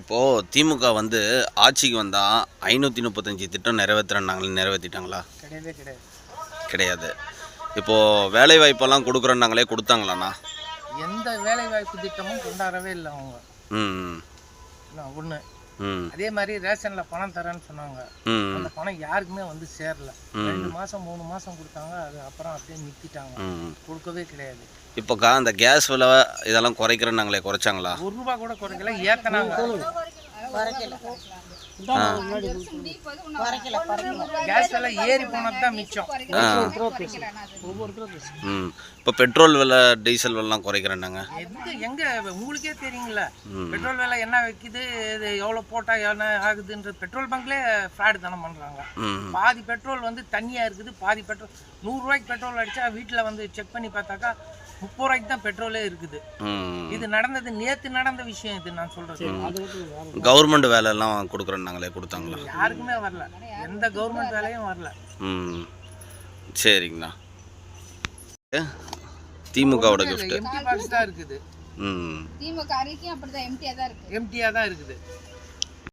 இப்போது திமுக வந்து ஆட்சிக்கு வந்தால் 535 திட்டம் நிறைவேற்றுறாங்களே, நிறைவேற்றிட்டாங்களா? கிடையவே கிடையாது. கிடையாது. இப்போது வேலை வாய்ப்பெல்லாம் கொடுக்குறோன்னாங்களே, கொடுத்தாங்களாண்ணா? எந்த வேலை வாய்ப்பு திட்டமும் கொண்டாடவே இல்லை அவங்க. ம் ஒன்று. ம் அதே மாதிரி ரேஷனில் பணம் தரேன்னு சொன்னாங்க. ம் அந்த பணம் யாருக்குமே வந்து சேரல. 2 மாதம் 3 மாதம் கொடுத்தாங்க. அது அப்புறம் அப்படியே நிறுத்திட்டாங்க. கொடுக்கவே கிடையாது. இப்போக்கா அந்த கேஸ் விலை இதெல்லாம் குறைக்கிறேன்னாங்களே, குறைச்சாங்களா? ₹1 கூட குறைக்கல, ஏத்தனாங்க. கேஸ் விலை ஏறி போனது தான் மிச்சம். இப்போ பெட்ரோல் விலை, டீசல் விலைலாம் குறைக்கிறேன்னாங்க. எங்க உங்களுக்கே தெரியுங்களா, பெட்ரோல் விலை என்ன வைக்குது, இது எவ்வளோ போட்டால் என்ன ஆகுதுன்ற பெட்ரோல் பங்க்லேயே ஃப்ராடு தானே பண்ணுறாங்க. பாதி பெட்ரோல் வந்து தண்ணியாக இருக்குது, பாதி பெட்ரோல் ₹100 பெட்ரோல் அடித்தா வீட்டில் வந்து செக் பண்ணி பார்த்தாக்கா ₹30 தான் பெட்ரோலே இருக்குது. இது நடந்தது நேற்று நடந்த விஷயம். இது நான் சொல்றது. கவர்மெண்ட் வேலை எல்லாம் கொடுக்குறேன்னாங்களே, கொடுத்தாங்களா? யாருக்குமே வரல, எந்த கவர்மெண்ட் வேலையும் வரல. சரிங்கண்ணா. திமுகவோட கிஃப்ட் எம்டி பாக்ஸ் தான் இருக்குது. திமுக அறிக்கையும் அப்படிதான் எம்டியா தான் இருக்கு. எம்டியா தான் இருக்குது.